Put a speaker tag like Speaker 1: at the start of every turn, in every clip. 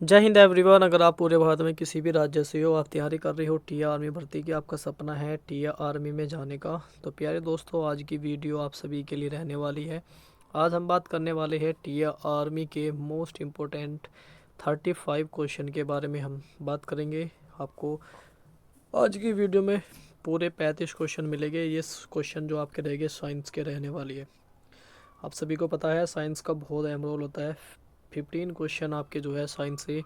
Speaker 1: जय हिंद एवरीवन। अगर आप पूरे भारत में किसी भी राज्य से हो, आप तैयारी कर रहे हो टीआर आर्मी भर्ती की, आपका सपना है टीआर आर्मी में जाने का, तो प्यारे दोस्तों आज की वीडियो आप सभी के लिए रहने वाली है। आज हम बात करने वाले हैं टीआर आर्मी के मोस्ट इम्पोर्टेंट 35 क्वेश्चन के बारे में हम बात करेंगे। आपको आज की वीडियो में पूरे 35 क्वेश्चन मिलेंगे। ये क्वेश्चन जो आपके रहेंगे साइंस के रहने वाली है। आप सभी को पता है साइंस का बहुत अहम रोल होता है। 15 क्वेश्चन आपके जो है साइंस से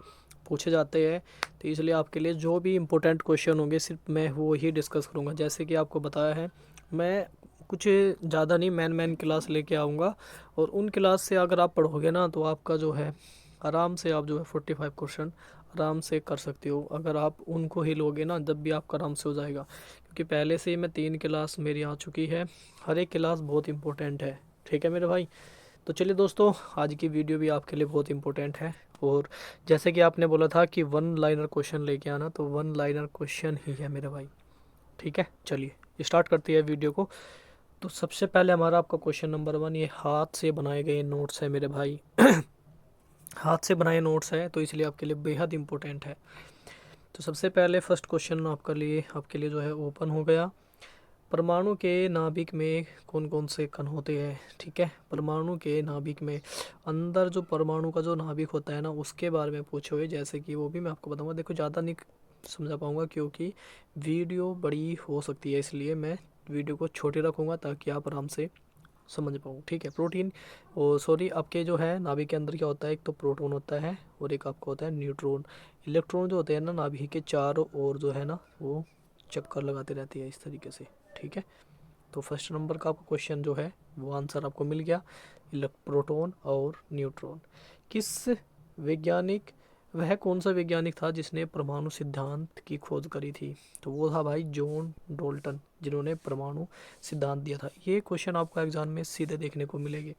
Speaker 1: पूछे जाते हैं, तो इसलिए आपके लिए जो भी इम्पोर्टेंट क्वेश्चन होंगे सिर्फ मैं वो ही डिस्कस करूँगा। जैसे कि आपको बताया है, मैं कुछ ज़्यादा नहीं मैन क्लास लेके आऊँगा, और उन क्लास से अगर आप पढ़ोगे ना तो आपका जो है आराम से आप जो है 45 क्वेश्चन आराम से कर सकते हो। अगर आप उनको ही लोगे ना जब भी आपका आराम से हो जाएगा, क्योंकि पहले से ही मैं 3 क्लास मेरी आ चुकी है। हर एक क्लास बहुत इंपॉर्टेंट है, ठीक है मेरे भाई। तो चलिए दोस्तों, आज की वीडियो भी आपके लिए बहुत इंपॉर्टेंट है। और जैसे कि आपने बोला था कि वन लाइनर क्वेश्चन लेके आना, तो वन लाइनर क्वेश्चन ही है मेरे भाई, ठीक है। चलिए स्टार्ट करते हैं वीडियो को। तो सबसे पहले हमारा आपका क्वेश्चन नंबर 1, ये हाथ से बनाए गए नोट्स है मेरे भाई। हाथ से बनाए नोट्स है, तो इसलिए आपके लिए बेहद इंपॉर्टेंट है। तो सबसे पहले फर्स्ट क्वेश्चन आपके लिए जो है ओपन हो गया। परमाणु के नाभिक में कौन कौन से कण होते हैं, ठीक है। परमाणु के नाभिक में अंदर जो परमाणु का जो नाभिक होता है ना, उसके बारे में पूछे हुए, जैसे कि वो भी मैं आपको बताऊंगा। देखो ज़्यादा नहीं समझा पाऊंगा क्योंकि वीडियो बड़ी हो सकती है, इसलिए मैं वीडियो को छोटी रखूँगा ताकि आप आराम से समझ पाऊँ, ठीक है। प्रोटीन और सॉरी, आपके जो है नाभिक के अंदर क्या होता है, एक तो प्रोटॉन होता है और एक आपका होता है न्यूट्रॉन। इलेक्ट्रॉन जो होते हैं ना नाभिक के चारों ओर जो है ना वो चक्कर लगाते रहती है इस तरीके से, ठीक है। तो फर्स्ट नंबर का आपको क्वेश्चन जो है वो आंसर आपको मिल गया, प्रोटॉन और न्यूट्रॉन। किस वैज्ञानिक वह कौन सा वैज्ञानिक था जिसने परमाणु सिद्धांत की खोज करी थी, तो वो था भाई जॉन डोल्टन, जिन्होंने परमाणु सिद्धांत दिया था। ये क्वेश्चन आपको एग्जाम में सीधे देखने को मिलेंगे।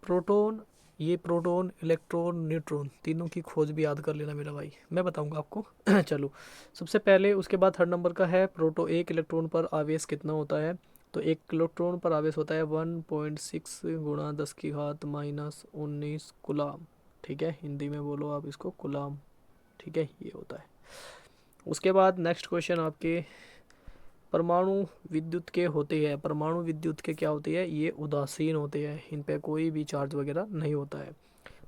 Speaker 1: प्रोटॉन, ये प्रोटॉन इलेक्ट्रॉन न्यूट्रॉन तीनों की खोज भी याद कर लेना मेरा भाई, मैं बताऊंगा आपको। चलो सबसे पहले, उसके बाद थर्ड नंबर का है एक इलेक्ट्रॉन पर आवेश कितना होता है, तो एक इलेक्ट्रॉन पर आवेश होता है 1.6 गुणा 10 की घात -19 गुलाम, ठीक है। हिंदी में बोलो आप इसको गुलाम, ठीक है, ये होता है। उसके बाद नेक्स्ट क्वेश्चन आपके परमाणु विद्युत के होते हैं। परमाणु विद्युत के क्या होते हैं, ये उदासीन होते हैं, इन पे कोई भी चार्ज वगैरह नहीं होता है।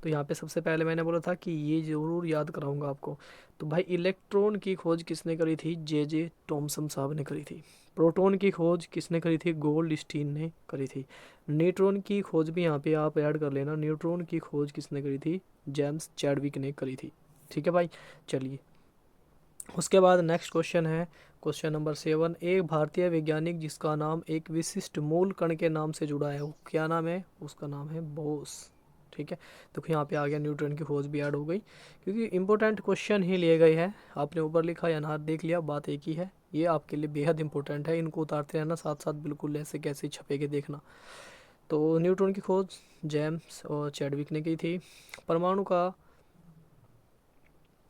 Speaker 1: तो यहाँ पे सबसे पहले मैंने बोला था कि ये ज़रूर याद कराऊंगा आपको। तो भाई इलेक्ट्रॉन की खोज किसने करी थी, जे टॉमसन साहब ने करी थी। प्रोटॉन की खोज किसने करी थी, गोल्ड स्टीन ने करी थी। न्यूट्रॉन की खोज भी यहाँ पे आप ऐड कर लेना, न्यूट्रॉन की खोज किसने करी थी, जेम्स चैडविक ने करी थी, ठीक है भाई। चलिए उसके बाद नेक्स्ट क्वेश्चन है क्वेश्चन नंबर 7, एक भारतीय वैज्ञानिक जिसका नाम एक विशिष्ट मूल कण के नाम से जुड़ा है, वो क्या नाम है, उसका नाम है बोस, ठीक है। तो यहाँ पे आ गया, न्यूट्रॉन की खोज भी ऐड हो गई, क्योंकि इंपॉर्टेंट क्वेश्चन ही लिए गए हैं। आपने ऊपर लिखा या ना देख लिया, बात एक ही है। ये आपके लिए बेहद इंपॉर्टेंट है, इनको उतारते रहना साथ साथ, बिल्कुल ऐसे कैसे छपेगे देखना। तो न्यूट्रॉन की खोज जेम्स और चैडविक ने की थी। परमाणु का,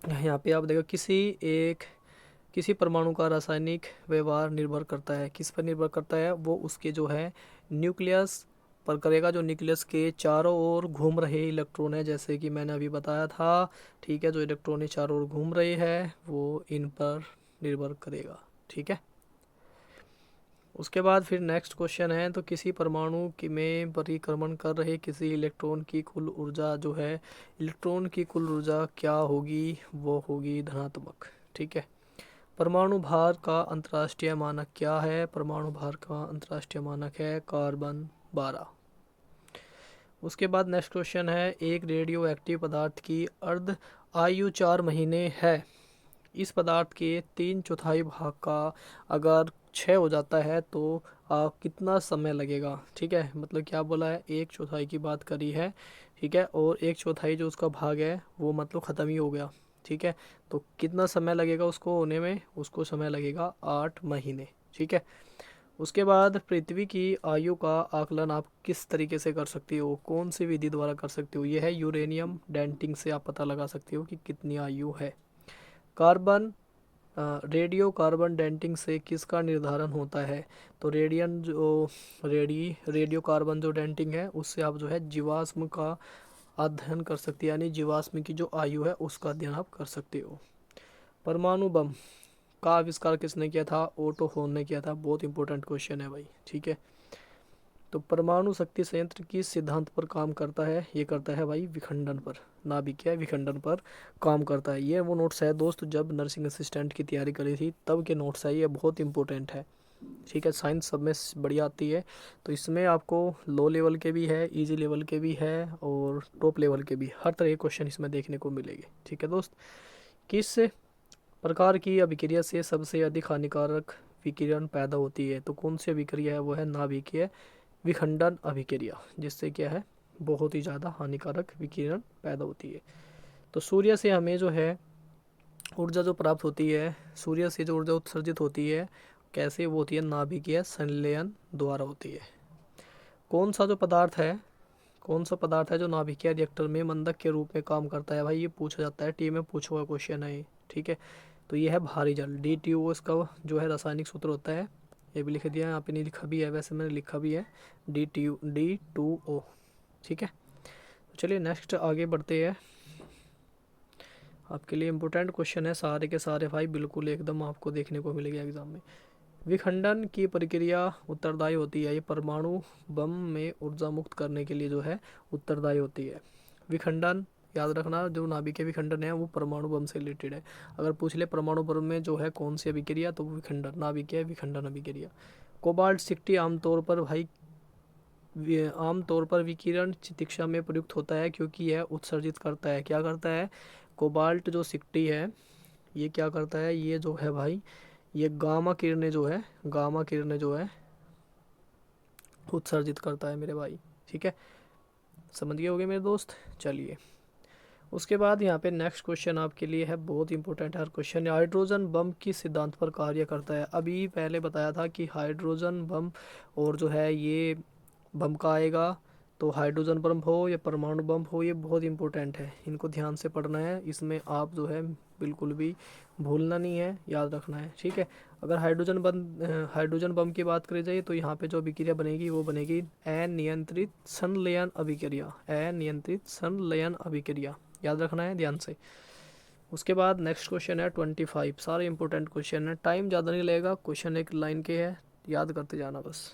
Speaker 1: यहाँ पे आप देखो किसी परमाणु का रासायनिक व्यवहार निर्भर करता है, किस पर निर्भर करता है, वो उसके जो है न्यूक्लियस पर करेगा। जो न्यूक्लियस के चारों ओर घूम रहे इलेक्ट्रॉन है, जैसे कि मैंने अभी बताया था, ठीक है। जो इलेक्ट्रॉन चारों ओर घूम रहे हैं वो इन पर निर्भर करेगा, ठीक है। उसके बाद फिर नेक्स्ट क्वेश्चन है, तो किसी परमाणु की में परिक्रमण कर रहे किसी इलेक्ट्रॉन की कुल ऊर्जा जो है, इलेक्ट्रॉन की कुल ऊर्जा क्या होगी, वो होगी धनात्मक, ठीक है। परमाणु भार का अंतर्राष्ट्रीय मानक क्या है, परमाणु भार का अंतर्राष्ट्रीय मानक है कार्बन 12। उसके बाद नेक्स्ट क्वेश्चन है, एक रेडियो एक्टिव पदार्थ की अर्ध आयु 4 महीने है। इस पदार्थ के 3/4 भाग का अगर क्षय हो जाता है तो कितना समय लगेगा, ठीक है। मतलब क्या बोला है, 1/4 की बात करी है, ठीक है, और 1/4 जो उसका भाग है वो मतलब ख़त्म ही हो गया, ठीक है। तो कितना समय लगेगा उसको होने में, उसको समय लगेगा 8 महीने, ठीक है। उसके बाद पृथ्वी की आयु का आकलन आप किस तरीके से कर सकते हो, कौन सी विधि द्वारा कर सकते हो, यह है यूरेनियम डेंटिंग से आप पता लगा सकते हो कि कितनी आयु है। कार्बन रेडियो कार्बन डेंटिंग से किसका निर्धारण होता है, तो रेडियो कार्बन जो डेंटिंग है उससे आप जो है जीवाश्म का अध्ययन कर सकती है, यानी जीवाश्म की जो आयु है उसका अध्ययन आप कर सकते हो। परमाणु बम का आविष्कार किसने किया था? ओटो होन ने किया था। बहुत इंपॉर्टेंट क्वेश्चन है भाई, ठीक है। तो परमाणु शक्ति संयंत्र किस सिद्धांत पर काम करता है? ये करता है भाई विखंडन पर, नाभिकीय विखंडन पर काम करता है। ये वो नोट्स है दोस्त जब नर्सिंग असिस्टेंट की तैयारी करी थी तब के नोट्स है, ये बहुत इंपॉर्टेंट है, ठीक है। साइंस सब में बढ़िया आती है, तो इसमें आपको लो लेवल के भी है, इजी लेवल के भी है और टॉप लेवल के भी, हर तरह के क्वेश्चन इसमें देखने को मिलेंगे, ठीक है दोस्त। किस प्रकार की अभिक्रिया से सबसे अधिक हानिकारक विकिरण पैदा होती है? तो कौन सी अभिक्रिया है? वो है नाभिकीय विखंडन अभिक्रिया, जिससे क्या है बहुत ही ज़्यादा हानिकारक विकिरण पैदा होती है। तो सूर्य से हमें जो है ऊर्जा जो प्राप्त होती है, सूर्य से जो ऊर्जा उत्सर्जित होती है कैसे वो होती है? नाभिकीय संलयन द्वारा होती है। कौन सा जो पदार्थ है, कौन सा पदार्थ है जो नाभिकीय रिएक्टर में मंदक के रूप में काम करता है? भाई ये पूछा जाता है, टी में पूछा हुआ क्वेश्चन है ये, ठीक है। तो ये है भारी जल, DTO इसका जो है रासायनिक सूत्र होता है, ये भी लिख दिया है, यहाँ पे नहीं लिखा भी है, वैसे मैंने लिखा भी है D2O, ठीक है। तो चलिए नेक्स्ट आगे बढ़ते हैं। आपके लिए इम्पोर्टेंट क्वेश्चन है सारे के सारे भाई, बिल्कुल एकदम आपको देखने को मिलेगा एग्जाम में। विखंडन की प्रक्रिया उत्तरदायी होती है, ये परमाणु बम में ऊर्जा मुक्त करने के लिए जो है उत्तरदायी होती है। विखंडन याद रखना, जो नाभिकीय विखंडन है वो परमाणु बम से रिलेटेड है। अगर पूछ ले परमाणु बम में जो है कौन सी अभिक्रिया, तो वो विखंडन, नाभिकीय विखंडन अभिक्रिया। कोबाल्ट 60 आमतौर पर भाई आमतौर पर विकिरण चिकित्सा में प्रयुक्त होता है क्योंकि यह उत्सर्जित करता है, क्या करता है? कोबाल्ट जो 60 है ये क्या करता है? ये जो है भाई ये गामा किरणें जो है, गामा किरणें जो है उत्सर्जित करता है मेरे भाई, ठीक है। समझ गए होगे मेरे दोस्त। चलिए उसके बाद यहाँ पे नेक्स्ट क्वेश्चन आपके लिए है, बहुत इंपॉर्टेंट है क्वेश्चन। हाइड्रोजन बम किस सिद्धांत पर कार्य करता है? अभी पहले बताया था कि हाइड्रोजन बम और जो है ये बम का आएगा, तो हाइड्रोजन बम हो या परमाणु बम हो, ये बहुत इंपॉर्टेंट है, इनको ध्यान से पढ़ना है, इसमें आप जो है बिल्कुल भी भूलना नहीं है, याद रखना है, ठीक है। अगर हाइड्रोजन बम की बात करी जाए तो यहाँ पे जो अभिक्रिया बनेगी वो बनेगी अनियंत्रित संलयन अभिक्रिया, अनियंत्रित संलयन अभिक्रिया, याद रखना है ध्यान से। उसके बाद नेक्स्ट क्वेश्चन है 25, सारे इंपॉर्टेंट क्वेश्चन है, टाइम ज़्यादा नहीं लगेगा, क्वेश्चन एक लाइन के है, याद करते जाना बस।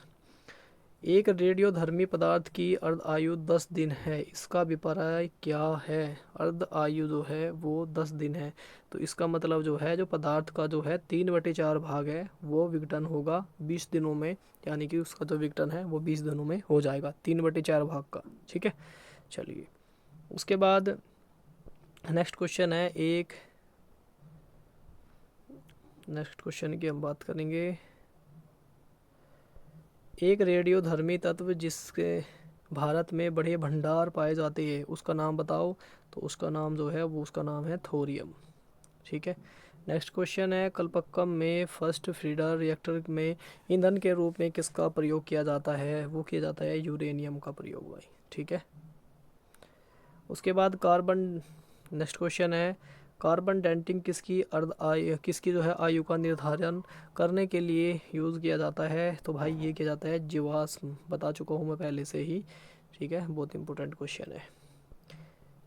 Speaker 1: एक रेडियोधर्मी पदार्थ की अर्ध आयु 10 दिन है, इसका अभिप्राय क्या है? अर्ध आयु जो है वो 10 दिन है, तो इसका मतलब जो है जो पदार्थ का जो है 3/4 भाग है वो विघटन होगा 20 दिनों में, यानी कि उसका जो विघटन है वो 20 दिनों में हो जाएगा 3/4 भाग का, ठीक है। चलिए उसके बाद नेक्स्ट क्वेश्चन है नेक्स्ट क्वेश्चन की हम बात करेंगे। एक रेडियोधर्मी तत्व जिसके भारत में बड़े भंडार पाए जाते हैं उसका नाम बताओ, तो उसका नाम जो है वो उसका नाम है थोरियम, ठीक है। नेक्स्ट क्वेश्चन है कलपक्कम में फर्स्ट फ्रीडर रिएक्टर में ईंधन के रूप में किसका प्रयोग किया जाता है? वो किया जाता है यूरेनियम का प्रयोग भाई, ठीक है। उसके बाद कार्बन, नेक्स्ट क्वेश्चन है कार्बन डेटिंग किसकी जो है आयु का निर्धारण करने के लिए यूज़ किया जाता है? तो भाई ये किया जाता है जीवाश्म, बता चुका हूँ मैं पहले से ही, ठीक है, बहुत इंपॉर्टेंट क्वेश्चन है।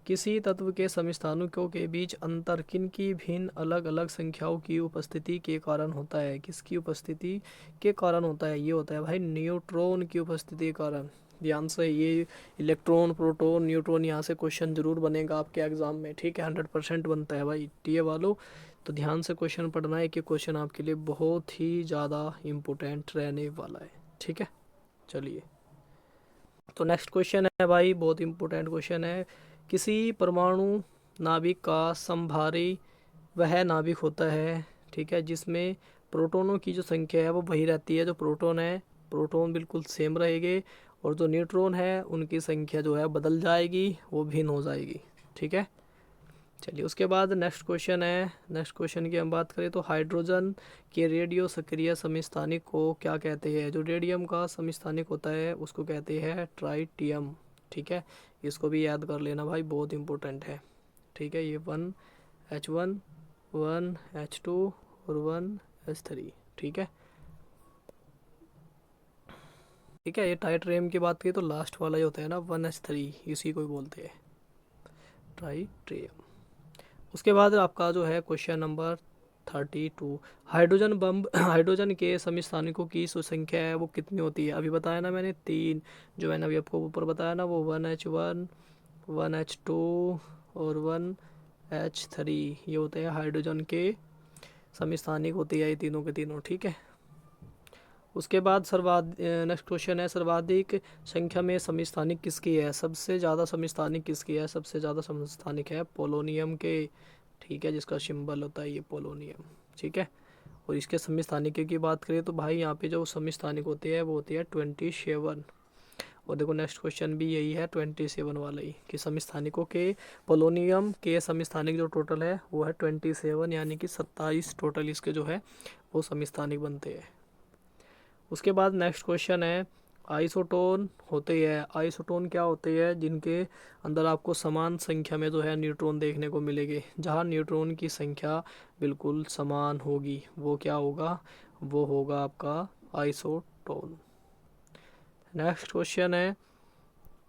Speaker 1: किसी तत्व के समस्थानिकों के बीच अंतर किनकी भिन्न अलग अलग संख्याओं की उपस्थिति के कारण होता है? किसकी उपस्थिति के कारण होता है? ये होता है भाई न्यूट्रॉन की उपस्थिति के कारण। ध्यान से, ये इलेक्ट्रॉन, प्रोटॉन, न्यूट्रॉन, यहाँ से क्वेश्चन जरूर बनेगा आपके एग्जाम में, ठीक है, 100% बनता है भाई टीए वालों, तो ध्यान से क्वेश्चन पढ़ना है कि क्वेश्चन आपके लिए बहुत ही ज़्यादा इम्पोर्टेंट रहने वाला है, ठीक है। चलिए तो नेक्स्ट क्वेश्चन है भाई, बहुत इंपॉर्टेंट क्वेश्चन है। किसी परमाणु नाभिक का समभारी वह नाभिक होता है, ठीक है, जिसमें प्रोटॉनों की जो संख्या है वो वही रहती है, जो प्रोटॉन है प्रोटॉन बिल्कुल सेम रहेंगे, और जो न्यूट्रॉन है उनकी संख्या जो है बदल जाएगी, वो भिन्न हो जाएगी, ठीक है। चलिए उसके बाद नेक्स्ट क्वेश्चन है, नेक्स्ट क्वेश्चन की हम बात करें तो हाइड्रोजन के रेडियो सक्रिय समस्थानिक को क्या कहते हैं? जो रेडियम का समस्थानिक होता है उसको कहते हैं ट्राइटियम, ठीक है, इसको भी याद कर लेना भाई, बहुत इंपॉर्टेंट है, ठीक है। ये 1H1 1H2 और 1H3, ठीक है, ठीक है। ये ट्राइटियम की बात की तो लास्ट वाला ही होता है ना 1H3, इसी को ही बोलते हैं, ट्राइटियम। उसके बाद आपका जो है question number 32, hydrogen bomb hydrogen के समस्थानिकों की संख्या है वो कितनी होती है। अभी बताया ना मैंने 3, जो मैंने अभी आपको ऊपर बताया ना, वो 1H1, 1H2 और 1H3, ये होते हैं हाइड्रोजन के समस्थानिक होते हैं, ये तीनों के तीनों, ठीक है। उसके बाद नेक्स्ट क्वेश्चन है, सर्वाधिक संख्या में समस्थानिक किसकी है। सबसे ज़्यादा समस्थानिक किसकी है, सबसे ज़्यादा समस्थानिक है पोलोनियम के, ठीक है, जिसका सिंबल होता है ये पोलोनियम, ठीक है। और इसके समस्थानिकों की बात करें तो भाई यहाँ पे जो समस्थानिक होते हैं वो होती है 27। और देखो नेक्स्ट क्वेश्चन भी यही है 27 वाला ही, कि समस्थानिकों के पोलोनियम के समस्थानिक जो टोटल है वो है 27, यानी कि 27 टोटल इसके जो है वो समस्थानिक बनते हैं। उसके बाद नेक्स्ट क्वेश्चन है, आइसोटोन होते हैं। आइसोटोन क्या होते हैं, जिनके अंदर आपको समान संख्या में जो है न्यूट्रॉन देखने को मिलेंगे। जहाँ न्यूट्रॉन की संख्या बिल्कुल समान होगी वो क्या होगा, वो होगा आपका आइसोटोन। नेक्स्ट क्वेश्चन है,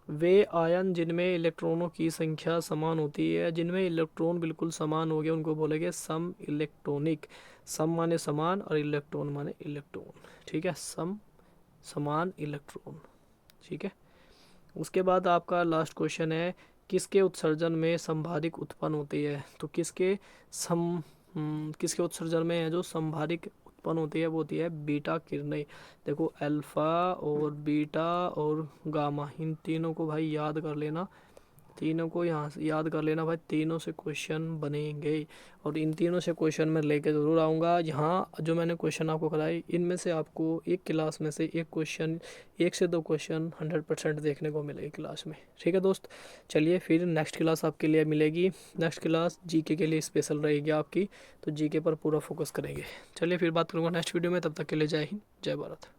Speaker 1: वे आयन जिनमें इलेक्ट्रॉनों की संख्या समान होती है, जिनमें इलेक्ट्रॉन बिल्कुल समान हो गए उनको बोलेंगे सम इलेक्ट्रॉनिक। सम माने समान और इलेक्ट्रॉन माने इलेक्ट्रॉन, ठीक है, समान इलेक्ट्रॉन, ठीक है। उसके बाद आपका लास्ट क्वेश्चन है, किसके उत्सर्जन में संभारिक उत्पन्न होती है। तो किसके उत्सर्जन में है जो संभारिक उत्पन्न होती है वो होती है बीटा किरणें। देखो अल्फा और बीटा और गामा, इन तीनों को भाई याद कर लेना, तीनों को यहाँ से याद कर लेना भाई, तीनों से क्वेश्चन बनेंगे और इन तीनों से क्वेश्चन मैं लेके ज़रूर आऊँगा। यहाँ जो मैंने क्वेश्चन आपको कराए इनमें से आपको एक क्लास में से एक क्वेश्चन, 1 से 2 क्वेश्चन 100% देखने को मिलेगी क्लास में, ठीक है दोस्त। चलिए फिर नेक्स्ट क्लास आपके लिए मिलेगी, नेक्स्ट क्लास जीके के लिए स्पेशल रहेगी आपकी, तो जीके पर पूरा फोकस करेंगे। चलिए फिर बात करूँगा नेक्स्ट वीडियो में, तब तक के लिए जय हिंद, जय भारत।